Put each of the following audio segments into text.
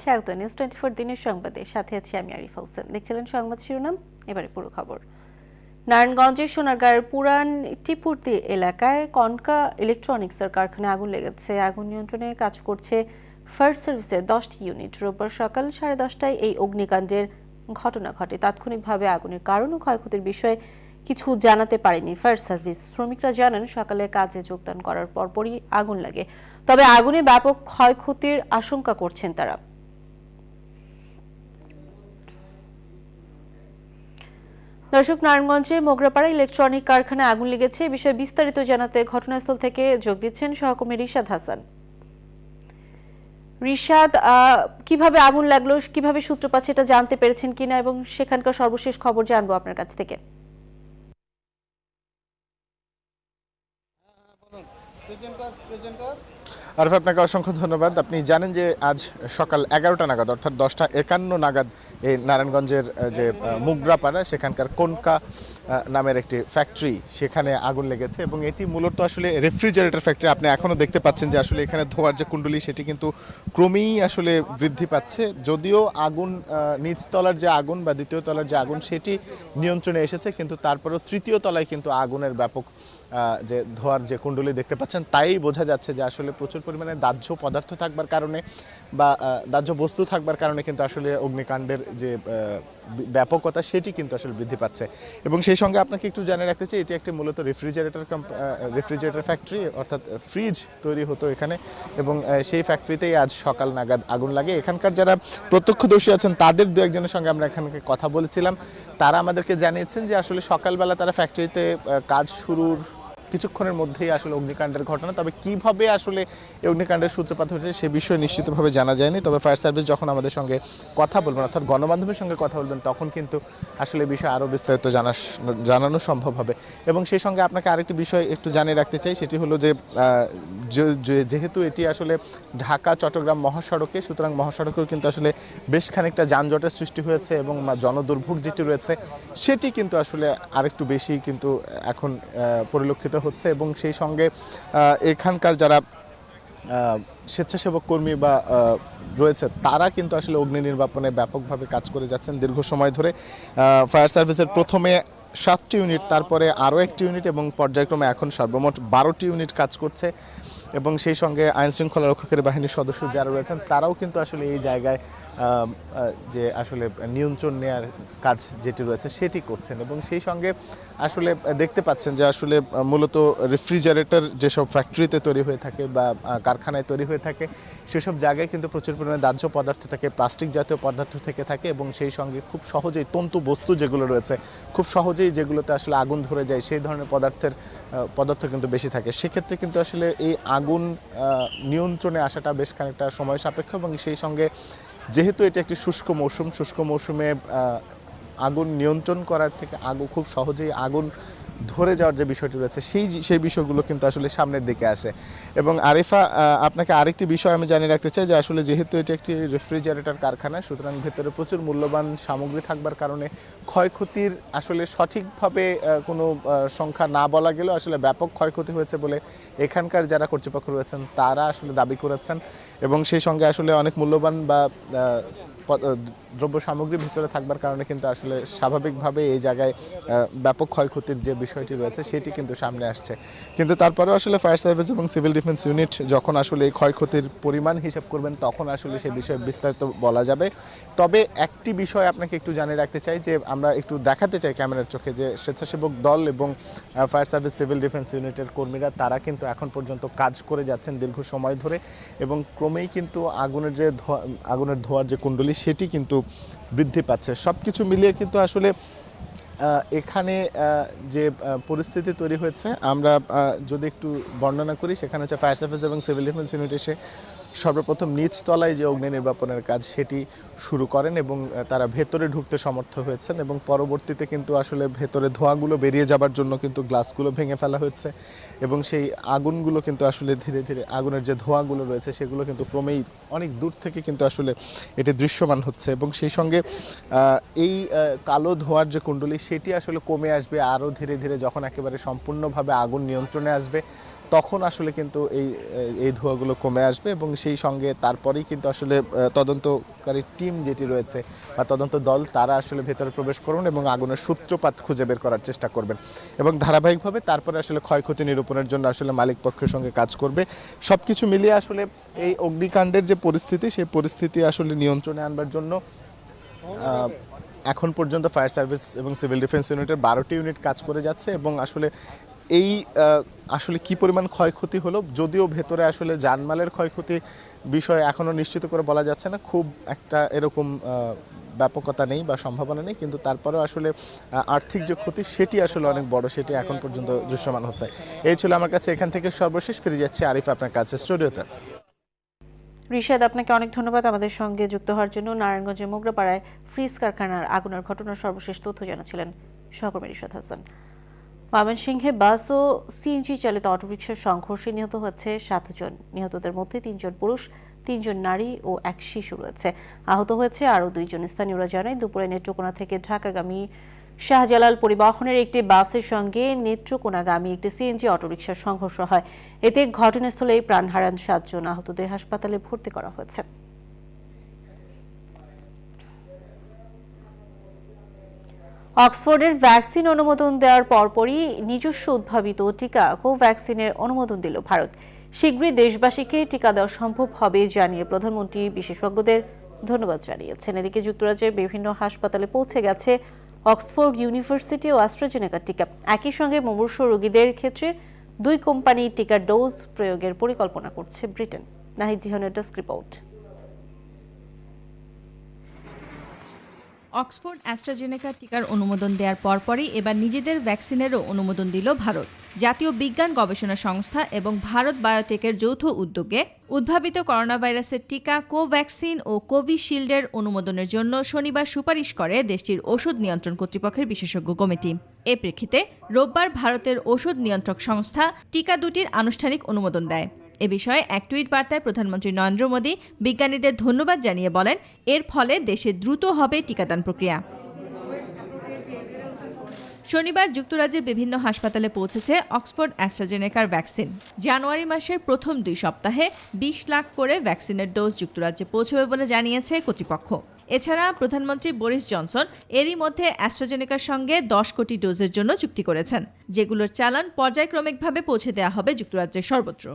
স্বাগত নিউজ 24 দিনের সংবাদে সাথে আছি আমি আরিফা হোসেন। দেখছিলেন সংবাদ শিরোনাম, এবারে পুরো খবর। নারায়ণগঞ্জের সোনারগাঁয়ের পুরান টিপুরদি এলাকায় কনকা ইলেকট্রনিক্সের কারখানায় আগুন লেগেছে। আগুন নিয়ন্ত্রণে কাজ করছে ফায়ার সার্ভিসের 10টি ইউনিট। রোববার সকাল 10:30টায় এই অগ্নিকাণ্ডের ঘটনা ঘটে। তাৎক্ষণিকভাবে আগুনের কারণ ও ক্ষয়ক্ষতির বিষয়ে কিছু জানাতে পারেনি ফায়ার সার্ভিস। শ্রমিকরা জানান সকালে কাজে যোগদান করার পরপরই আগুন লাগে, তবে আগুনে ব্যাপক ক্ষয়ক্ষতির আশঙ্কা করছেন তারা। দর্শক, নারায়ণগঞ্জে মোগরাপাড়া ইলেকট্রনিক কারখানায় আগুন লেগেছে। এ বিষয়ে বিস্তারিত জানাতে ঘটনাস্থল থেকে যোগ দিচ্ছেন সহকর্মী রিশাদ হাসান। রিশাদ, কিভাবে আগুন লাগলো, কিভাবে সূত্রপাত সেটা জানতে পেরেছেন কিনা এবং সেখানকার সর্বশেষ খবর জানবো আপনার কাছ থেকে। আরিফ, আপনাকে অসংখ্য ধন্যবাদ। আপনি জানেন যে আজ সকাল 11টা নাগাদ অর্থাৎ 10:51 নাগাদ এই নারায়ণগঞ্জের যে মুগরাপাড়া সেখানকার কনকা নামের একটি ফ্যাক্টরি, সেখানে আগুন লেগেছে এবং এটি মূলত আসলে রেফ্রিজারেটর ফ্যাক্টরি। আপনি এখনও দেখতে পাচ্ছেন যে আসলে এখানে ধোঁয়ার যে কুণ্ডলী সেটি কিন্তু ক্রমেই আসলে বৃদ্ধি পাচ্ছে। যদিও আগুন নিচতলার যে আগুন বা দ্বিতীয় তলার যে আগুন সেটি নিয়ন্ত্রণে এসেছে, কিন্তু তারপরেও তৃতীয় তলায় কিন্তু আগুনের ব্যাপক যে ধোঁয়ার যে কুণ্ডলী দেখতে পাচ্ছেন তাই বোঝা যাচ্ছে যে আসলে প্রচুর পরিমাণে দাহ্য পদার্থ থাকবার কারণে বা দাহ্য বস্তু থাকবার কারণে কিন্তু আসলে অগ্নিকাণ্ডের যে ব্যাপকতা সেটি কিন্তু আসলে বৃদ্ধি পাচ্ছে। এবং সেই সঙ্গে আপনাকে একটু জানিয়ে রাখতে চাই, এটি একটি মূলত রেফ্রিজারেটর ফ্যাক্টরি, অর্থাৎ ফ্রিজ তৈরি হতো এখানে এবং সেই ফ্যাক্টরিতেই আজ সকাল নাগাদ আগুন লাগে। এখানকার যারা প্রত্যক্ষদর্শী আছেন তাদের দু একজনের সঙ্গে আমরা এখানকে কথা বলেছিলাম। তারা আমাদেরকে জানিয়েছেন যে আসলে সকালবেলা তারা ফ্যাক্টরিতে কাজ শুরুর কিছুক্ষণের মধ্যেই আসলে অগ্নিকাণ্ডের ঘটনা। তবে কিভাবে আসলে এই অগ্নিকাণ্ডের সূত্রপাত হয়েছে সে বিষয়ে নিশ্চিতভাবে জানা যায়নি। তবে ফায়ার সার্ভিস যখন আমাদের সঙ্গে কথা বলবেন অর্থাৎ গণমাধ্যমের সঙ্গে কথা বলবেন তখন কিন্তু আসলে বিষয়ে আরও বিস্তারিত জানানো সম্ভব হবে। এবং সেই সঙ্গে আপনাকে আরেকটি বিষয় একটু জানিয়ে রাখতে চাই, সেটি হলো যে যেহেতু এটি আসলে ঢাকা চট্টগ্রাম মহাসড়কে, সুতরাং মহাসড়কেও কিন্তু আসলে বেশ খানিকটা যানজটের সৃষ্টি হয়েছে এবং জনদুর্ভোগ যেটি রয়েছে সেটি কিন্তু আসলে আরেকটু বেশি কিন্তু এখন পরিলক্ষিত হচ্ছে। এবং সেই সঙ্গে এখানকার যারা স্বেচ্ছাসেবক কর্মী বা রয়েছে তারা কিন্তু আসলে অগ্নি নির্বাপনে ব্যাপকভাবে কাজ করে যাচ্ছেন দীর্ঘ সময় ধরে। ফায়ার সার্ভিসের প্রথমে 7টি ইউনিট, তারপরে আরও একটি ইউনিট এবং পর্যায়ক্রমে এখন সর্বমোট 12টি ইউনিট কাজ করছে। এবং সেই সঙ্গে আইনশৃঙ্খলা রক্ষাকারী বাহিনীর সদস্য যারা রয়েছেন তারাও কিন্তু আসলে এই জায়গায় যে আসলে নিয়ন্ত্রণ নেওয়ার কাজ যেটি রয়েছে সেটি করছেন। এবং সেই সঙ্গে আসলে দেখতে পাচ্ছেন যে আসলে মূলত রেফ্রিজারেটর যেসব ফ্যাক্টরিতে তৈরি হয়ে থাকে বা কারখানায় তৈরি হয়ে থাকে সেসব জায়গায় কিন্তু প্রচুর পরিমাণে দাহ্য পদার্থ থাকে, প্লাস্টিক জাতীয় পদার্থ থেকে থাকে এবং সেই সঙ্গে খুব সহজেই তন্তু বস্তু যেগুলো রয়েছে খুব সহজেই যেগুলোতে আসলে আগুন ধরে যায় সেই ধরনের পদার্থ কিন্তু বেশি থাকে। সেক্ষেত্রে কিন্তু আসলে এই আগুন নিয়ন্ত্রণে আসাটা বেশ খানিকটা সময় সাপেক্ষ। এবং সেই সঙ্গে যেহেতু এটি একটি শুষ্ক মৌসুমে আগুন নিয়ন্ত্রণ করার থেকে খুব সহজেই আগুন ধরে যাওয়ার যে বিষয়টি রয়েছে সেই বিষয়গুলো কিন্তু আসলে সামনের দিকে আসে। এবং আরিফা, আপনাকে আরেকটি বিষয় আমি জানিয়ে রাখতে চাই যে আসলে যেহেতু এটি একটি রেফ্রিজারেটর কারখানা, সুতরাং ভেতরে প্রচুর মূল্যবান সামগ্রী থাকবার কারণে ক্ষয়ক্ষতির আসলে সঠিকভাবে কোনো সংখ্যা না বলা গেলেও আসলে ব্যাপক ক্ষয়ক্ষতি হয়েছে বলে এখানকার যারা কর্তৃপক্ষ রয়েছেন তারা আসলে দাবি করেছেন। এবং সেই সঙ্গে আসলে অনেক মূল্যবান বা দ্রব্য সামগ্রী ভিতরে থাকবার কারণে কিন্তু আসলে স্বাভাবিকভাবে এই জায়গায় ব্যাপক ক্ষয়ক্ষতির যে বিষয়টি রয়েছে সেটি কিন্তু সামনে আসছে। কিন্তু তারপরেও আসলে ফায়ার সার্ভিস এবং সিভিল ডিফেন্স ইউনিট যখন আসলে এই ক্ষয়ক্ষতির পরিমাণ হিসাব করবেন তখন আসলে সেই বিষয়ে বিস্তারিত বলা যাবে। তবে একটি বিষয় আপনাকে একটু জানিয়ে রাখতে চাই যে আমরা একটু দেখাতে চাই ক্যামেরার চোখে যে স্বেচ্ছাসেবক দল এবং ফায়ার সার্ভিস সিভিল ডিফেন্স ইউনিটের কর্মীরা তারা কিন্তু এখন পর্যন্ত কাজ করে যাচ্ছেন দীর্ঘ সময় ধরে এবং ক্রমেই কিন্তু আগুনের ধোঁয়ার যে কুণ্ডলী সেটি কিন্তু বৃদ্ধি পাচ্ছে। সব কিছু মিলিয়ে কিন্তু আসলে এখানে যে পরিস্থিতি তৈরি হয়েছে আমরা যদি একটু বর্ণনা করি, সেখানে হচ্ছে ফায়ার সার্ভিস এবং সিভিল ডিফেন্স ইউনিট এসে সর্বপ্রথম নিচতলায় যে অগ্নি নির্বাপনের কাজ সেটি শুরু করেন এবং তারা ভেতরে ঢুকতে সমর্থ হয়েছেন এবং পরবর্তীতে কিন্তু আসলে ভেতরে ধোঁয়াগুলো বেরিয়ে যাবার জন্য কিন্তু গ্লাসগুলো ভেঙে ফেলা হচ্ছে এবং সেই আগুনগুলো কিন্তু আসলে ধীরে ধীরে আগুনের যে ধোঁয়াগুলো রয়েছে সেগুলো কিন্তু ক্রমেই অনেক দূর থেকে কিন্তু আসলে এটি দৃশ্যমান হচ্ছে। এবং সেই সঙ্গে এই কালো ধোঁয়ার যে কুণ্ডলী সেটি আসলে কমে আসবে আরও ধীরে ধীরে যখন একেবারে সম্পূর্ণভাবে আগুন নিয়ন্ত্রণে আসবে তখন আসলে কিন্তু এই ধোঁয়াগুলো কমে আসবে এবং সেই সঙ্গে তারপরেই কিন্তু আসলে তদন্তকারী টিম যেটি রয়েছে বা তদন্ত দল তারা আসলে ভেতরে প্রবেশ করবেন এবং আগুনের সূত্রপাত খুঁজে বের করার চেষ্টা করবেন এবং ধারাবাহিকভাবে তারপরে আসলে ক্ষয়ক্ষতি নিরূপণের জন্য আসলে মালিক পক্ষের সঙ্গে কাজ করবে। সব কিছু মিলিয়ে আসলে এই অগ্নিকাণ্ডের যে পরিস্থিতি সেই পরিস্থিতি আসলে নিয়ন্ত্রণে আনবার জন্য এখন পর্যন্ত ফায়ার সার্ভিস এবং সিভিল ডিফেন্স ইউনিটের 12টি ইউনিট কাজ করে যাচ্ছে এবং আসলে এই আসলে কি পরিমাণ ক্ষয়ক্ষতি হলো, যদিও ভেতরে আসলে জানমালের ক্ষয়ক্ষতি বিষয়ে এখনও নিশ্চিত করে বলা যাচ্ছে না, খুব একটা এরকম ব্যাপকতা নেই বা সম্ভাবনা নেই, কিন্তু তারপরেও আসলে আর্থিক যে ক্ষতি সেটি আসলে অনেক বড়, সেটি এখন পর্যন্ত দৃশ্যমান হচ্ছে। এই ছিল আমার কাছে এখান থেকে সর্বশেষ। ফিরে যাচ্ছি আরিফ আপনার কাছে স্টুডিওতে। রিশাদ, আপনাকে অনেক ধন্যবাদ আমাদের সঙ্গে যুক্ত হওয়ার জন্য। নারায়ণগঞ্জের মোগরাপাড়ায় ফ্রিজ কারখানার আগুনের ঘটনার সর্বশেষ তথ্য জানাচ্ছিলেন সহকর্মী রিশাদ হাসান। ময়মনসিংহে বাস ও সিএনজি চালিত অটোরিকশার সংঘর্ষে নিহত হচ্ছে 7 জন। নিহতদের মধ্যে 3 জন পুরুষ, 3 জন নারী ও এক শিশু রয়েছে। আহত হয়েছে আরও 2 জন। স্থানীয়রা জানায়, দুপুরে নেত্রকোনা থেকে ঢাকাগামী শাহজালাল পরিবহনের একটি বাসের সঙ্গে নেত্রকোনাগামী একটি সিএনজি অটোরিকশার সংঘর্ষ হয়। এতে ঘটনাস্থলেই প্রাণ হারান 7 জন। আহতদের হাসপাতালে ভর্তি করা হয়েছে। অক্সফোর্ডের ভ্যাকসিন অনুমোদন দেওয়ার পরপরই নিজস্ব উদ্ভাবিত টিকা কোভ্যাক্সিনের অনুমোদন দিল ভারত। শীঘ্রই দেশবাসীকে টিকা দেওয়া সম্ভব হবে জানিয়ে প্রধানমন্ত্রী বিশেষজ্ঞদের ধন্যবাদ জানিয়েছেন। এদিকে যুক্তরাজ্যের বিভিন্ন হাসপাতালে পৌঁছে গেছে অক্সফোর্ড ইউনিভার্সিটি ও অ্যাস্ট্রাজেনেকার টিকা। একই সঙ্গে মুমূর্ষু রোগীদের ক্ষেত্রে 2 কোম্পানি টিকার ডোজ প্রয়োগের পরিকল্পনা করছে ব্রিটেন। নাহিদ জিহানের ডেস্ক রিপোর্ট। অক্সফোর্ড অ্যাস্ট্রাজেনেকা টিকার অনুমোদন দেওয়ার পরপরই এবার নিজেদের ভ্যাকসিনেরও অনুমোদন দিল ভারত। জাতীয় বিজ্ঞান গবেষণা সংস্থা এবং ভারত বায়োটেকের যৌথ উদ্যোগে উদ্ভাবিত করোনা ভাইরাসের টিকা কোভ্যাক্সিন ও কোভিশিল্ডের অনুমোদনের জন্য শনিবার সুপারিশ করে দেশটির ওষুধ নিয়ন্ত্রণ কর্তৃপক্ষের বিশেষজ্ঞ কমিটি। এ প্রেক্ষিতে রোববার ভারতের ওষুধ নিয়ন্ত্রক সংস্থা টিকা দুটির আনুষ্ঠানিক অনুমোদন দেয়। এ বিষয়ে এক টুইট বার্তায় প্রধানমন্ত্রী নরেন্দ্র মোদী বিজ্ঞানীদের ধন্যবাদ জানিয়ে বলেন, এর ফলে দেশে দ্রুত হবে টিকাদান প্রক্রিয়া। শনিবার যুক্তরাজ্যের বিভিন্ন হাসপাতালে পৌঁছেছে অক্সফোর্ড অ্যাস্ট্রাজেনেকার ভ্যাকসিন। জানুয়ারি মাসের প্রথম 2 সপ্তাহে 20 লাখ করে ভ্যাকসিনের ডোজ যুক্তরাজ্যে পৌঁছবে বলে জানিয়েছে কর্তৃপক্ষ। এছাড়া প্রধানমন্ত্রী বরিস জনসন এরই মধ্যে অ্যাস্ট্রাজেনেকার সঙ্গে 10 কোটি ডোজের জন্য চুক্তি করেছেন, যেগুলোর চালান পর্যায়ক্রমিকভাবে পৌঁছে দেওয়া হবে যুক্তরাজ্যের সর্বত্র।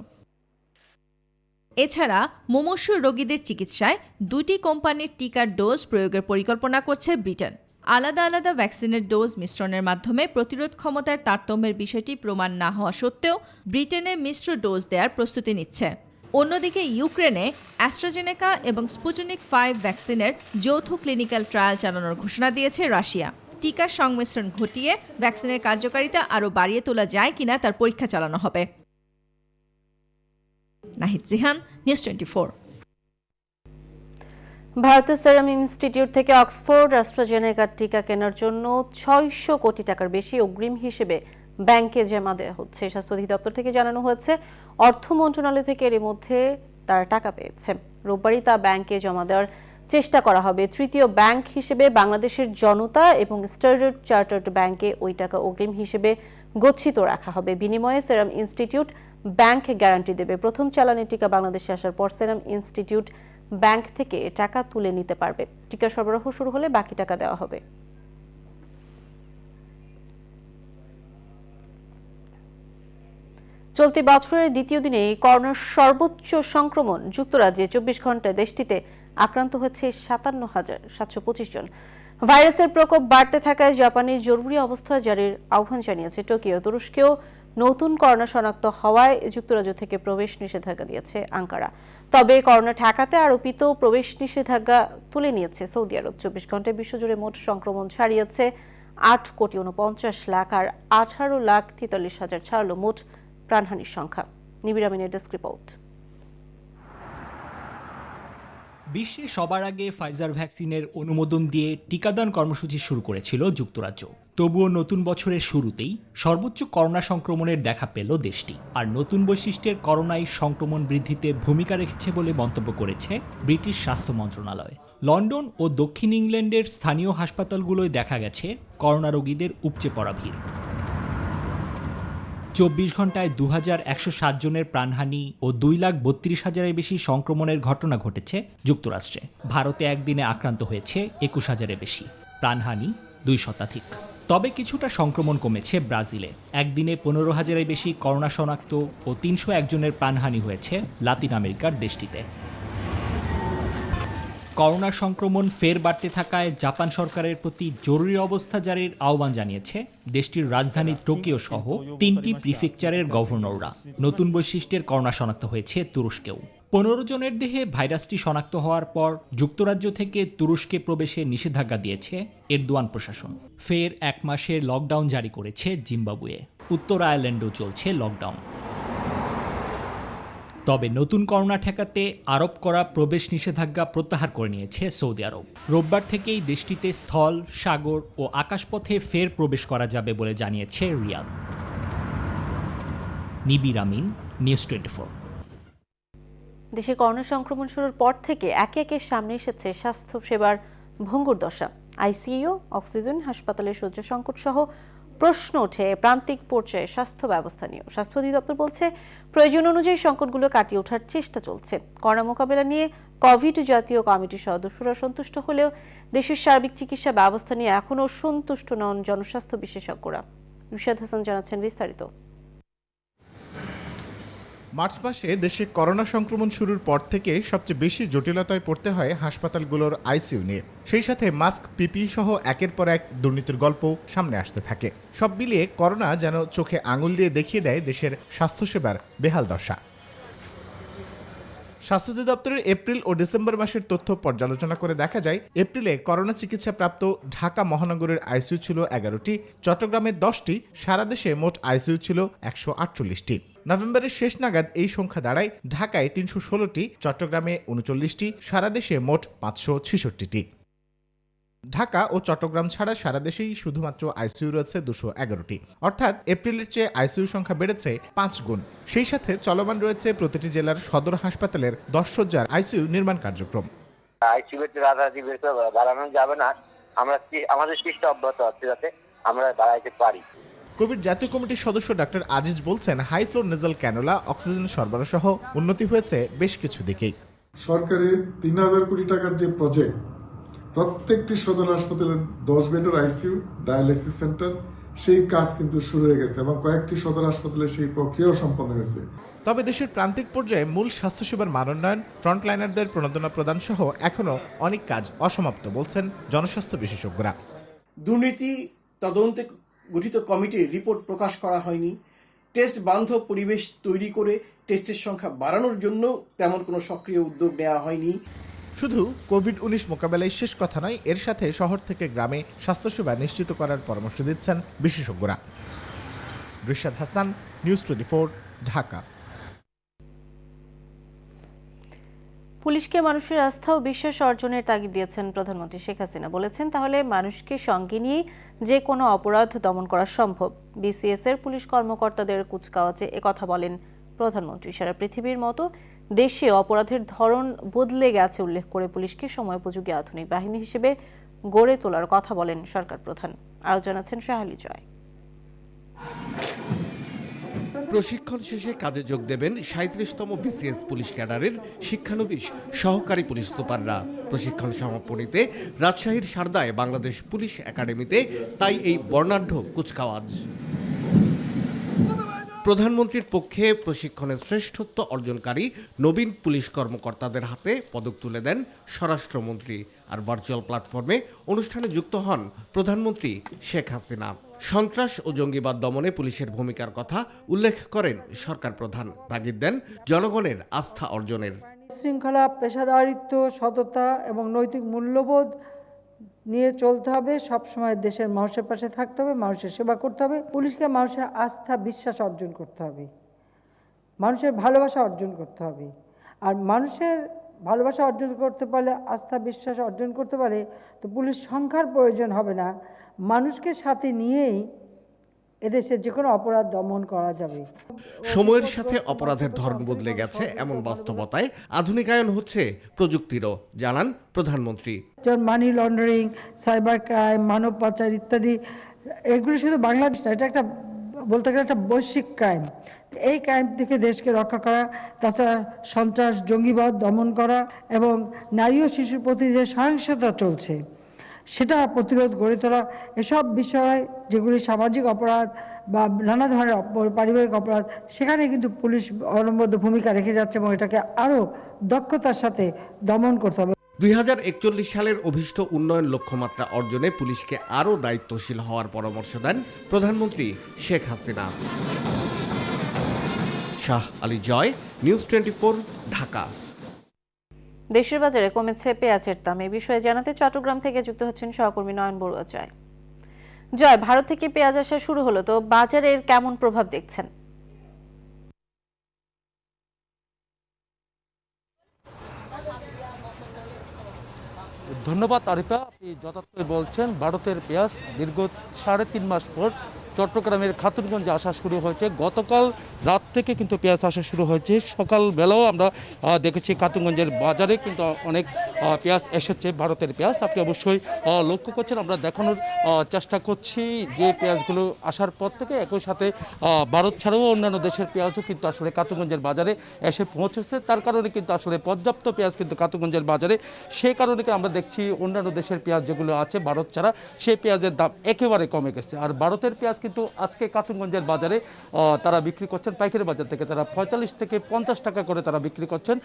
এছাড়া মুমূর্ষু রোগীদের চিকিৎসায় 2টি কোম্পানির টিকার ডোজ প্রয়োগের পরিকল্পনা করছে ব্রিটেন। আলাদা আলাদা ভ্যাকসিনের ডোজ মিশ্রণের মাধ্যমে প্রতিরোধ ক্ষমতার তারতম্যের বিষয়টি প্রমাণ না হওয়া সত্ত্বেও ব্রিটেনে মিশ্র ডোজ দেওয়ার প্রস্তুতি নিচ্ছে। অন্যদিকে ইউক্রেনে অ্যাস্ট্রাজেনেকা এবং স্পুটনিক 5 ভ্যাকসিনের যৌথ ক্লিনিক্যাল ট্রায়াল চালানোর ঘোষণা দিয়েছে রাশিয়া। টিকার সংমিশ্রণ ঘটিয়ে ভ্যাকসিনের কার্যকারিতা আরও বাড়িয়ে তোলা যায় কিনা তার পরীক্ষা চালানো হবে। নাহিদ জিহান, নিউজ 24। ভারতের সেরাম ইনস্টিটিউট থেকে অক্সফোর্ড অ্যাস্ট্রাজেনেকার টিকা কেনার জন্য 600 কোটি টাকার বেশি অগ্রিম হিসেবে ব্যাংকে জমা দেওয়া হচ্ছে। স্বাস্থ্য অধিদপ্তর থেকে জানানো হয়েছে, অর্থ মন্ত্রণালয় থেকে এর মধ্যে তারা টাকা পেয়েছে। রোববারই তা ব্যাংকে জমা দেওয়ার চেষ্টা করা হবে। তৃতীয় ব্যাংক হিসেবে বাংলাদেশের জনতা এবং স্ট্যান্ডার্ড চার্টার্ড ব্যাংকে ওই টাকা অগ্রিম হিসেবে গচ্ছিত রাখা হবে। বিনিময়ে সেরাম ইনস্টিটিউট ব্যাংক গ্যারান্টি দেবে। প্রথম চালানের টিকা বাংলাদেশে আসার পর সেরাম ইনস্টিটিউট ব্যাংক থেকে টাকা তুলে নিতে পারবে। টিকা সরবরাহ শুরু হলে বাকি টাকা দেওয়া হবে। চলতি বছরের দ্বিতীয় দিনে করোনার সর্বোচ্চ সংক্রমণ যুক্তরাজ্যে 24 ঘন্টায় দেশটিতে আক্রান্ত হয়েছে 57,725 জন। ভাইরাসের প্রকোপ বাড়তে থাকায় জাপানের জরুরি অবস্থা জারির আহ্বান জানিয়েছে টোকিও। তুরস্কেও নতুন করোনা শনাক্ত হওয়ায় যুক্তরাজ্য থেকে প্রবেশ নিষেধাজ্ঞা দিয়েছে আঙ্কারা। তবে করোনা ঠেকাতে আরোপিত প্রবেশ নিষেধাজ্ঞা তুলে নিয়েছে সৌদি আরব। 24 ঘন্টায় বিশ্বজুড়ে মোট সংক্রমণ ছাড়িয়েছে 8,49,00,000 আর 18,43,000 ছাড়ালো মোট প্রাণহানির সংখ্যা। নিবিড় আমিনের ডেস্ক রিপোর্ট। বিশ্বে সবার আগে ফাইজার ভ্যাকসিনের অনুমোদন দিয়ে টিকাদান কর্মসূচি শুরু করেছিল যুক্তরাজ্য। তবুও নতুন বছরের শুরুতেই সর্বোচ্চ করোনা সংক্রমণের দেখা পেল দেশটি। আর নতুন বৈশিষ্ট্যের করোনায় সংক্রমণ বৃদ্ধিতে ভূমিকা রেখেছে বলে মন্তব্য করেছে ব্রিটিশ স্বাস্থ্য মন্ত্রণালয়। লন্ডন ও দক্ষিণ ইংল্যান্ডের স্থানীয় হাসপাতালগুলোয় দেখা গেছে করোনা রোগীদের উপচে পড়া ভিড়। 24 ঘন্টায় 2160 জনের প্রাণহানি ও 2,32,000-এর বেশি সংক্রমণের ঘটনা ঘটেছে যুক্তরাষ্ট্রে। ভারতে একদিনে আক্রান্ত হয়েছে 21,000-এর বেশি, প্রাণহানি 2 শতাধিক। তবে কিছুটা সংক্রমণ কমেছে ব্রাজিলে। একদিনে 15,000-এর বেশি করোনা শনাক্ত ও 301 জনের প্রাণহানি হয়েছে লাতিন আমেরিকার দেশটিতে। করোনা সংক্রমণ ফের বাড়তে থাকায় জাপান সরকারের প্রতি জরুরি অবস্থা জারির আহ্বান জানিয়েছে দেশটির রাজধানী টোকিও সহ 3টি প্রিফেকচারের গভর্নররা। নতুন বৈশিষ্ট্যের করোনা শনাক্ত হয়েছে তুরস্কেও। 15 জনের দেহে ভাইরাসটি শনাক্ত হওয়ার পর যুক্তরাজ্য থেকে তুরস্কে প্রবেশে নিষেধাজ্ঞা দিয়েছে এরদোয়ান প্রশাসন। ফের 1 মাসের লকডাউন জারি করেছে জিম্বাবুয়ে। উত্তর আয়ারল্যান্ডেও চলছে লকডাউন। তবে নতুন করোনা ঠেকাতে আরোপ করা প্রবেশ নিষেধাজ্ঞা প্রত্যাহার করে নিয়েছে সৌদি আরব। রোববার থেকেই দেশটিতে স্থল, সাগর ও আকাশপথে ফের প্রবেশ করা যাবে বলে জানিয়েছে রিয়াদ। নিবির আমিন, নিউজ 24। দেশে করোনা সংক্রমণ শুরুর পর থেকে একে একে সামনে এসেছে স্বাস্থ্য সেবার ভঙ্গুর দশা। আইসিইউ, অক্সিজেন, হাসপাতালের শয্য সংকট সহ প্রশ্ন ওঠে প্রান্তিক পর্যায়ে স্বাস্থ্য ব্যবস্থা নিয়ে। স্বাস্থ্য অধিদপ্তর বলছে, প্রয়োজন অনুযায়ী সংকটগুলো কাটিয়ে ওঠার চেষ্টা চলছে। করোনা মোকাবেলা নিয়ে কোভিড জাতীয় কমিটির সদস্যরা সন্তুষ্ট হলেও দেশের সার্বিক চিকিৎসা ব্যবস্থা নিয়ে এখনও সন্তুষ্ট নন জনস্বাস্থ্য বিশেষজ্ঞরা। রুশাদ হাসান জানাচ্ছেন বিস্তারিত। মার্চ মাসে দেশে করোনা সংক্রমণ শুরুর পর থেকে সবচেয়ে বেশি জটিলতায় পড়তে হয় হাসপাতালগুলোর আইসিইউ নিয়ে। সেই সাথে মাস্ক, পিপিই সহ একের পর এক দুর্নীতির গল্প সামনে আসতে থাকে। সব মিলিয়ে করোনা যেন চোখে আঙুল দিয়ে দেখিয়ে দেয় দেশের স্বাস্থ্যসেবার বেহাল দশা। স্বাস্থ্য অধিদপ্তরের এপ্রিল ও ডিসেম্বর মাসের তথ্য পর্যালোচনা করে দেখা যায়, এপ্রিলে করোনা চিকিৎসা প্রাপ্ত ঢাকা মহানগরের আইসিইউ ছিল 11টি, চট্টগ্রামে 10টি, সারা দেশে মোট আইসিইউ ছিল 148টি। নভেম্বরের শেষ নাগাদ এই সংখ্যা দাঁড়ায় ঢাকায় 316টি, চট্টগ্রামে 39টি, সারা দেশে মোট 566টি। ঢাকা ও চট্টগ্রাম ছাড়া সারা দেশেই শুধুমাত্র আইসিইউ রয়েছে 211টি, অর্থাৎ এপ্রিলের চেয়ে আইসিইউ সংখ্যা বেড়েছে 5 গুণ। সেই সাথে চলমান রয়েছে প্রতিটি জেলার সদর হাসপাতালের 10 শয্যার আইসিইউ নির্মাণ কার্যক্রম। আইসিইউ রাতারাতি বাড়ানো যাবে না, আমাদের চেষ্টা অব্যাহত আছে যাতে আমরা বাড়াইতে পারি। কোভিড জাতীয় কমিটির সদস্য ডাক্তার আজিজ বলছেন, high flow nasal cannula, oxygen সরবরাহ সহ উন্নতি হয়েছে বেশ কিছু দিকেই। সরকারের 3000 কোটি টাকার যে প্রজেক্ট, প্রত্যেকটি সদর হাসপাতালে 10 বেডের আইসিইউ, ডায়ালিসিস সেন্টার, সেই কাজ কিন্তু শুরু হয়ে গেছে এবং কয়েকটি সদর হাসপাতালে সেই প্রক্রিয়াও সম্পন্ন হয়েছে। তবে দেশের প্রান্তিক পর্যায়ে মূল স্বাস্থ্যসেবার মানোন্নয়ন, ফ্রন্টলাইনারদের প্রণোদনা প্রদান সহ এখনও অনেক কাজ অসমাপ্ত বলছেন জনস্বাস্থ্য বিশেষজ্ঞরা। দুর্নীতি তদন্তে গঠিত কমিটির রিপোর্ট প্রকাশ করা হয়নি। টেস্ট বান্ধব পরিবেশ তৈরি করে টেস্টের সংখ্যা বাড়ানোর জন্য তেমন কোনো সক্রিয় উদ্যোগ নেওয়া হয়নি। শুধু কোভিড-19 মোকাবেলায় শেষ কথা নয়, এর সাথে শহর থেকে গ্রামে স্বাস্থ্যসেবা নিশ্চিত করার পরামর্শ দিচ্ছেন বিশেষজ্ঞরা। রুশাদ হাসান, নিউজ 24, ঢাকা। পুলিশকে মানুষের আস্থা ও বিশ্বাস অর্জনের তাগিদ দিয়েছেন প্রধানমন্ত্রী শেখ হাসিনা। বলেছেন, তাহলে মানুষকে সঙ্গে নিয়ে যে কোনো অপরাধ দমন করা সম্ভব। বিসিএস এর পুলিশ কর্মকর্তাদের কুচকাওয়াজে একথা বলেন প্রধানমন্ত্রী। সারা পৃথিবীর মতো দেশে অপরাধের ধরন বদলে গেছে উল্লেখ করে পুলিশকে সময়োপযোগী আধুনিক বাহিনী হিসেবে গড়ে তোলার কথা বলেন সরকার প্রধান। আরও জানাচ্ছেন শাহালি জয়। প্রশিক্ষণ শেষে কাজে যোগ দেবেন 37তম বিসিএস পুলিশ ক্যাডারের শিক্ষানবিশ সহকারী পুলিশ সুপাররা। প্রশিক্ষণ সমাপনীতে রাজশাহীর সারদায় বাংলাদেশ পুলিশ একাডেমিতে তাই এই বর্ণাঢ্য কুচকাওয়াজ। প্রধানমন্ত্রীর পক্ষে প্রশিক্ষণের শ্রেষ্ঠত্ব অর্জনকারী নবীন পুলিশ কর্মকর্তাদের হাতে পদক তুলে দেন স্বরাষ্ট্রমন্ত্রী। আর ভার্চুয়াল প্ল্যাটফর্মে অনুষ্ঠানে যুক্ত হন প্রধানমন্ত্রী শেখ হাসিনা। সন্ত্রাস ও জঙ্গিবাদ দমনে পুলিশের ভূমিকার কথা উল্লেখ করেন সরকার প্রধান। তাগিদ দেন জনগণের আস্থা অর্জনের। শৃঙ্খলা, পেশাদারিত্ব, সততা এবং নৈতিক মূল্যবোধ নিয়ে চলতে হবে। সবসময় দেশের মানুষের পাশে থাকতে হবে, মানুষের সেবা করতে হবে। পুলিশকে মানুষের আস্থা, বিশ্বাস অর্জন করতে হবে, মানুষের ভালোবাসা অর্জন করতে হবে। আর মানুষের ভালোবাসা অর্জন করতে পারলে, আস্থা বিশ্বাস অর্জন করতে পারে, তো পুলিশ সংখ্যার প্রয়োজন হবে না। মানুষকে সাথে নিয়েই এদেশে যে কোনো অপরাধ দমন করা যাবে। সময়ের সাথে অপরাধের ধরন বদলে গেছে এমন বাস্তবতায় আধুনিকায়ন হচ্ছে প্রযুক্তিরও, জানান প্রধানমন্ত্রী। যেমন মানি লন্ডারিং, সাইবার ক্রাইম, মানব পাচার ইত্যাদি, এগুলো শুধু বাংলাদেশ না, এটা একটা বলতে গেলে একটা বৈশ্বিক ক্রাইম। এই ক্রাইম থেকে দেশকে রক্ষা করা, তাছাড়া সন্ত্রাস, জঙ্গিবাদ দমন করা এবং নারী ও শিশুর প্রতি যে সহিংসতা চলছে সেটা প্রতিরোধ গড়ে তোলা, এসব বিষয় যেগুলি সামাজিক অপরাধ বা নানা ধরনের পারিবারিক অপরাধ, সেখানে কিন্তু পুলিশ অনবদ্য ভূমিকা রেখে যাচ্ছে এবং এটাকে আরও দক্ষতার সাথে দমন করতে হবে। 2041 সালের অভীষ্ট উন্নয়ন লক্ষ্যমাত্রা অর্জনে পুলিশকে আরও দায়িত্বশীল হওয়ার পরামর্শ দেন প্রধানমন্ত্রী শেখ হাসিনা। শাহ আলী জয়, নিউজ 24, ঢাকা। দেশের বাজারে কমেছে পেঁয়াজের দাম। এই বিষয়ে জানাতে চট্টগ্রাম থেকে যুক্ত হচ্ছেন সহকর্মী নয়ন বড়ুয়া। জয়, ভারত থেকে পেঁয়াজ আসা শুরু হলো, তো বাজারের কেমন প্রভাব দেখছেন? ধন্যবাদ আরিফা, আপনি যথার্থই বলছেন। ভারতের পেঁয়াজ দীর্ঘ 3.5 মাস পর চট্টগ্রামের খাতুনগঞ্জে আসা শুরু হয়েছে। গতকাল রাত থেকে কিন্তু পেঁয়াজ আসা শুরু হয়েছে। সকালবেলাও আমরা দেখেছি খাতুনগঞ্জের বাজারে কিন্তু অনেক পেঁয়াজ এসেছে, ভারতের পেঁয়াজ। আপনি অবশ্যই লক্ষ্য করছেন, আমরা দেখানোর চেষ্টা করছি যে পেঁয়াজগুলো আসার পর থেকে একই সাথে ভারত ছাড়াও অন্যান্য দেশের পেঁয়াজও কিন্তু আসলে খাতুনগঞ্জের বাজারে এসে পৌঁছেছে। তার কারণে কিন্তু আসলে পর্যাপ্ত পেঁয়াজ কিন্তু খাতুনগঞ্জের বাজারে। সেই কারণে আমরা দেখছি অন্যান্য দেশের পেঁয়াজ যেগুলো আছে ভারত ছাড়া, সেই পেঁয়াজের দাম একেবারে কমে গেছে। আর ভারতের পেঁয়াজ কিন্তু আজকে খাতুনগঞ্জের বাজারে তারা বিক্রি করছেন, পাইকারি বাজার থেকে তারা 45 থেকে 50 টাকা করে তারা বিক্রি করছেন।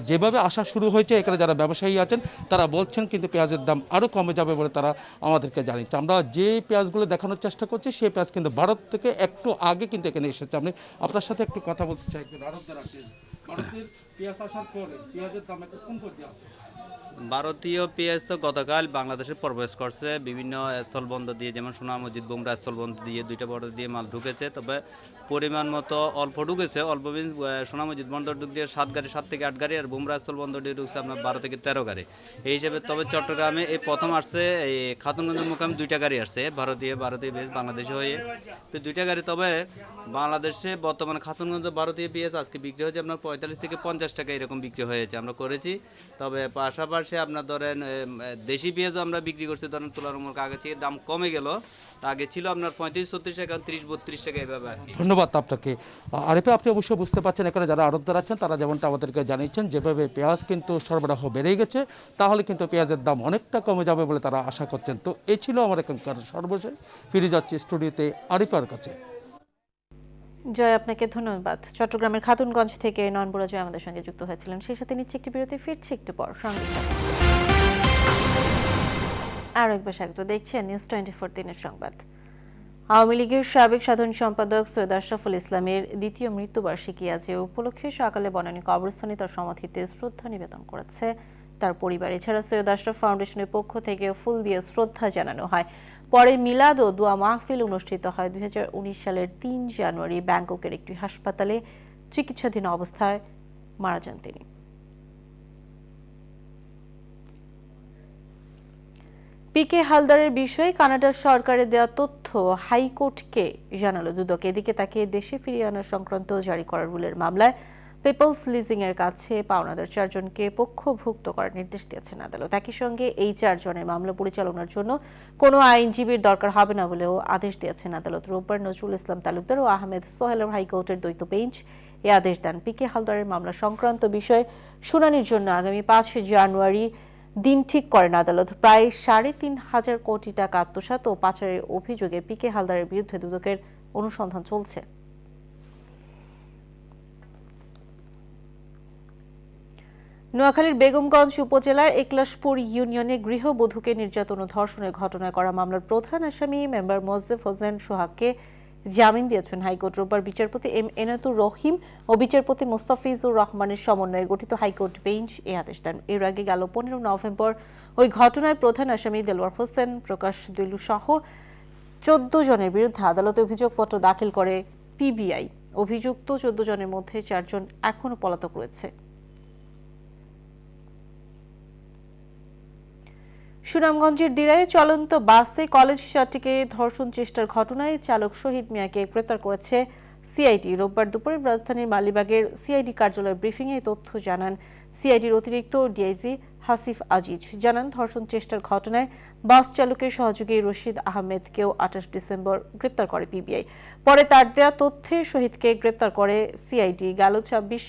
যেভাবে আসা শুরু হয়েছে, এখানে যারা ব্যবসায়ী আছেন তারা বলছেন কিন্তু পেঁয়াজের দাম আরও কমে যাবে বলে তারা আমাদেরকে জানিয়েছে। আমরা যে পেঁয়াজগুলো দেখানোর চেষ্টা করছি সেই পেঁয়াজ কিন্তু ভারত থেকে একটু আগে কিন্তু এখানে এসেছে। আমি আপনার সাথে একটু কথা বলতে চাই। ভারতের পেঁয়াজ আসার পরে পেঁয়াজের দাম একটা কম করে আছে। ভারতীয় পেঁয়াজ তো গতকাল বাংলাদেশে প্রবেশ করছে বিভিন্ন স্থলবন্দর দিয়ে, যেমন সোনা মসজিদ বুমরা স্থলবন্দর দিয়ে, 2টা বর্ডার দিয়ে মাল ঢুকেছে। তবে পরিমাণ মতো অল্প ঢুকেছে, অল্প মিন্স সোনা মসজিদ বন্দর ঢুক দিয়ে 7 থেকে 8 গাড়ি, আর বুমরা স্থলবন্দর দিয়ে ঢুকছে আপনার 12 থেকে 13 গাড়ি এই হিসেবে। তবে চট্টগ্রামে এই প্রথম আসছে, এই খাতুনগঞ্জের মুকামে 2টা গাড়ি আসছে ভারতীয় বেশ বাংলাদেশে হয়ে, তো 2টা গাড়ি। তবে বাংলাদেশে বর্তমানে খাতুনগঞ্জ ভারতীয় পেঁয়াজ আজকে বিক্রি হয়েছে আপনার 45 থেকে 50 টাকা এরকম বিক্রি হয়েছে, আমরা করেছি। তবে পাশাপাশি আপনার ধরেন দেশি পেঁয়াজও আমরা বিক্রি করছি, ধরেন তুলনামূলক আগে থেকে দাম কমে গেল। আগে ছিল আপনার 35-36 টাকা, 30-32 টাকা এভাবে। ধন্যবাদ আপনাকে আরিফা। আপনি অবশ্যই বুঝতে পারছেন, এখানে যারা আড়তদার আছেন তারা যেমনটা আমাদেরকে জানিয়েছেন, যেভাবে পেঁয়াজ কিন্তু সরবরাহ বেড়ে গেছে, তাহলে কিন্তু পেঁয়াজের দাম অনেকটা কমে যাবে বলে তারা আশা করছেন। তো এই ছিল আমার এখানকার সর্বশেষ। ফিরে যাচ্ছি স্টুডিওতে আরিফার কাছে। জয়, আপনাকে ধন্যবাদ। চট্টগ্রামের খাতুনগঞ্জ থেকে নয়ন বড়ুয়া জয় আমাদের সঙ্গে যুক্ত হয়েছিলেন। সেই সাথে নিচ্ছে একটি বিরতি, ফিরছি একটু পর। সঙ্গে আরও একবার স্বাগত। দেখছেন নিউজ 24 দিনের সংবাদ। আওয়ামী লীগের সাবেক সাধারণ সম্পাদক সৈয়দ আশরাফুল ইসলামের দ্বিতীয় মৃত্যুবার্ষিকী আজ উপলক্ষে সকালে বনানী কবরস্থানে তার সমাধিতে শ্রদ্ধা নিবেদন করেছে তার পরিবার। এছাড়া সৈয়দ আশরাফ ফাউন্ডেশনের পক্ষ থেকে ফুল দিয়ে শ্রদ্ধা জানানো হয়। পরে মিলাদ ও দোয়া মাহফিল অনুষ্ঠিত হয়। 2019 সালের 3 জানুয়ারি ব্যাংককের একটি হাসপাতালে চিকিৎসাধীন অবস্থায় মারা যান তিনি। পিকে হালদারের বিষয়ে কানাডার সরকারের দেওয়া তথ্য হাইকোর্টকে জানালো দুদক। এদিকে তাকে দেশে ফিরিয়ে আনা সংক্রান্ত জারি করা রুলের মামলায় পিপলস লিজিং এর কাছে পাওনাদার 4 জনকে পক্ষভুক্ত করার নির্দেশ দিয়েছেন আদালত। একই সঙ্গে এই 4 জনের মামলা পরিচালনার জন্য কোনো আইনজীবীর দরকার হবে না বলেও আদেশ দিয়েছেন আদালত। রোববার নজরুল ইসলাম তালুকদার ও আহমেদ সোহেলের হাইকোর্টের দ্বৈত বেঞ্চ এ আদেশ দেন। পিকে হালদারের মামলা সংক্রান্ত বিষয় শুনানির জন্য আগামী 5 জানুয়ারি দিন ঠিক করেন আদালত। প্রায় 3.5 কোটি টাকা আত্মসাৎ ও পাচারের অভিযোগে পিকে হালদারের বিরুদ্ধে দুদকের অনুসন্ধান চলছে। নোয়াখালীর বেগমগঞ্জ উপজেলার একলাশপুর ইউনিয়নে গৃহবধূকে নির্যাতন ও ধর্ষণের ঘটনায় করা মামলার প্রধান আসামি মেম্বার মোয়াজ্জেফ হোসেন সোহাগকে জামিন দিয়েছেন হাইকোর্ট। রোববার বিচারপতি এম এনায়েতুর রহিম ও বিচারপতি মোস্তাফিজুর রহমানের সমন্বয়ে গঠিত হাইকোর্ট বেঞ্চ এই আদেশ দেন। এর আগে গেল 15 নভেম্বর ওই ঘটনায় প্রধান আসামি দেলোয়ার হোসেন, প্রকাশ দুলু সহ 14 জনের বিরুদ্ধে আদালতে অভিযোগপত্র দাখিল করে পিবিআই। অভিযুক্ত 14 জনের মধ্যে 4 জন এখনো পলাতক রয়েছে। সুনামগঞ্জের দিরায় চলন্ত বাসে কলেজ ছাত্রীকে ধর্ষণ চেষ্টার ঘটনায় চালক শহীদ মিয়াকে গ্রেপ্তার করেছে সিআইডি। রোববার দুপুরে রাজধানীর মালিবাগের সিআইডি কার্যালয়ের ব্রিফিংয়ে এই তথ্য জানান সিআইডির অতিরিক্ত ডিআইজি হাসিফ আজিজ জানান, ধর্ষণ চেষ্টার ঘটনায় বাস চালকের সহযোগী রশিদ আহমেদকেও 28 ডিসেম্বর গ্রেপ্তার করে পিবিআই। পরে তার দেয়া তথ্যের শহীদকে গ্রেপ্তার করে সিআইডি। গেল 26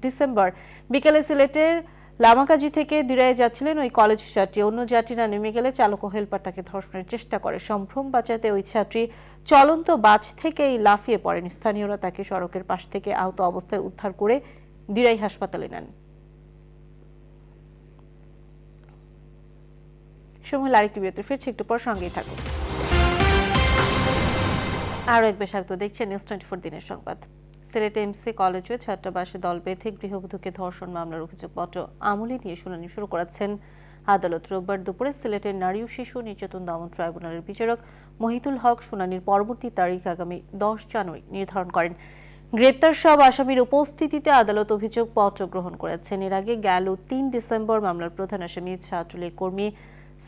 ডিসেম্বর বিকেলে সিলেটের লামাকাজি থেকে দিরাইয়ে যাচ্ছিলেন ওই কলেজ ছাত্রী। অন্য যাত্রীরা নেমে গেলে চালক ও হেলপার তাকে ধর্ষণের চেষ্টা করে। সম্ভ্রম বাঁচাতে ওই ছাত্রী চলন্ত বাস থেকেই লাফিয়ে পড়েন। স্থানীয়রা তাকে সড়কের পাশ থেকে আহত অবস্থায় উদ্ধার করে দিরাই হাসপাতালে নেন। সময় আরেকটি বিরতি, ফিরছি একটু পর, সঙ্গেই থাকুন। আরও এক বেশাক্ত দেখছেন নিউজ 24 দিনের সংবাদ। সিলেট এমসি কলেজে ছাত্রাবাসে দল বেঁধে গৃহবধূকে ধর্ষণ মামলার অভিযোগপত্র আমলে নিয়ে শুনানি শুরু করেছেন আদালত। রোববার দুপুরে সিলেটের নারী ও শিশু নির্যাতন দমন ট্রাইব্যুনালের বিচারক মহিতুল হক শুনানির পরবর্তী তারিখ আগামী 10 জানুয়ারি নির্ধারণ করেন। গ্রেপ্তার সব আসামির উপস্থিতিতে আদালত অভিযোগপত্র গ্রহণ করেছেন। এর আগে গেল 3 ডিসেম্বর মামলার প্রধান আসামি ছাত্রলীগ কর্মী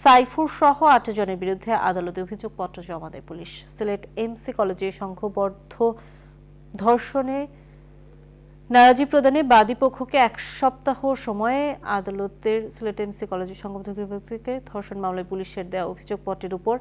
সাইফুর সহ 8 জনের বিরুদ্ধে আদালতে অভিযোগপত্র জমা দেয় পুলিশ। সিলেট এমসি কলেজে সংঘবদ্ধ ধর্ষণে নারাজি প্রদানে বাদী পক্ষকে 1 সপ্তাহ সময়ে আদালতের সিলেট এমসি কলেজের সংঘবদ্ধ গৃহবধূকে ধর্ষণ মামলায় পুলিশের দেওয়া অভিযোগপত্রের উপর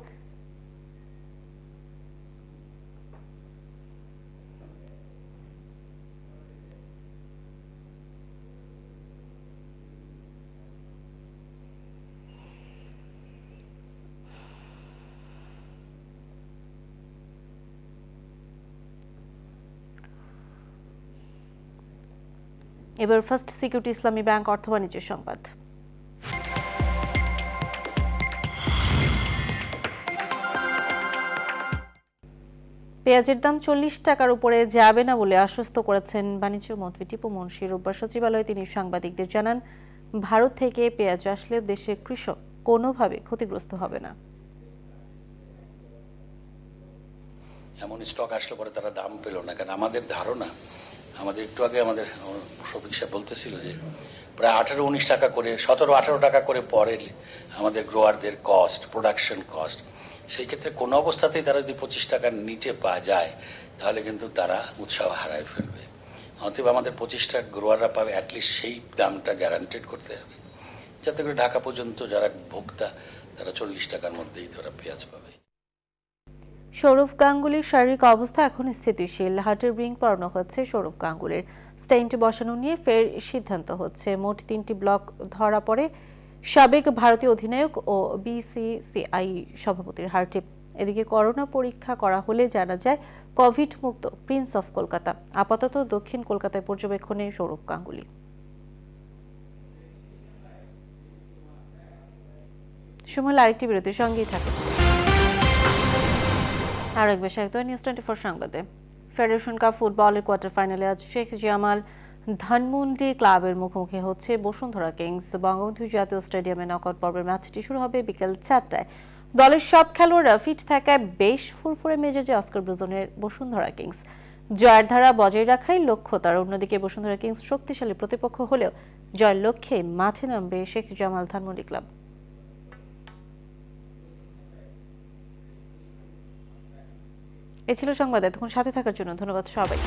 এবার ফার্স্ট সিকিউরিটি ইসলামী ব্যাংক অর্থ বাণিজ্যের সংবাদ। পেঁয়াজের দাম 40 টাকার উপরে যাবে না বলে আশ্বস্ত করেছেন বাণিজ্য মন্ত্রী টিপু মুনশি। রোববার সচিবালয়ে তিনি সাংবাদিকদের জানান, ভারত থেকে পেঁয়াজ আসলে দেশের কৃষক কোনোভাবে ক্ষতিগ্রস্ত হবে না। এমন স্টক আসলে পরে তারা দাম পেল না, কারণ আমাদের ধারণা, আমাদের একটু আগে আমাদের শফিক সাহেব বলতেছিল যে প্রায় 18-19 টাকা করে 17-18 টাকা করে পরে আমাদের গ্রোয়ারদের কস্ট, প্রোডাকশন কস্ট, সেই ক্ষেত্রে কোনো অবস্থাতেই তারা যদি 25 টাকার নিচে পাওয়া যায় তাহলে কিন্তু তারা উৎসাহ হারায় ফেলবে। অতএব আমাদের 25 টাকা গ্রোয়াররা পাবে, অ্যাটলিস্ট সেই দামটা গ্যারান্টেড করতে হবে, যাতে করে ঢাকা পর্যন্ত যারা ভোক্তা তারা 40 টাকার মধ্যেই তারা পেঁয়াজ পাবে। সৌরভ গাঙ্গুলির শারীরিক অবস্থা এখন স্থিতিশীল। হার্টের রিং পরানো হচ্ছে সৌরভ গাঙ্গুলির। স্টেন্ট বসানো নিয়ে ফের সিদ্ধান্ত হচ্ছে। মোট 3টি ব্লক ধরা পড়ে সাবেক ভারতীয় অধিনায়ক ও বিসিসিআই সভাপতির হার্টে। এদিকে করোনা পরীক্ষা করা হলে জানা যায় কোভিড মুক্ত প্রিন্স অফ কলকাতা। আপাতত দক্ষিণ কলকাতায় পর্যবেক্ষণে সৌরভ গাঙ্গুলি। সময় আরেকটি বিরতির সঙ্গেই থাকে। আর এক বেশায়িত নিউজ 24 সংবাদে। ফেডারেশন কাপ ফুটবলের কোয়ার্টার ফাইনালে আজ শেখ জামাল ধানমন্ডি ক্লাবের মুখোমুখি হচ্ছে বসুন্ধরা কিংস। বঙ্গবন্ধু জাতীয় স্টেডিয়ামে নকআউট পর্বের ম্যাচটি শুরু হবে বিকেল 4টায়। দলের সব খেলোয়াড়রা ফিট থাকায় বেশ ফুরফুরে মেজাজে অস্কার ব্রুজনের বসুন্ধরা কিংস। জয়ের ধারা বজায় রাখাই লক্ষ্য তার। অন্যদিকে বসুন্ধরা কিংস শক্তিশালী প্রতিপক্ষ হলেও জয়ের লক্ষ্যে মাঠে নামবে শেখ জামাল ধানমন্ডি ক্লাব। এ ছিল সংবাদ। এতক্ষণ সাথে থাকার জন্য ধন্যবাদ সবাই।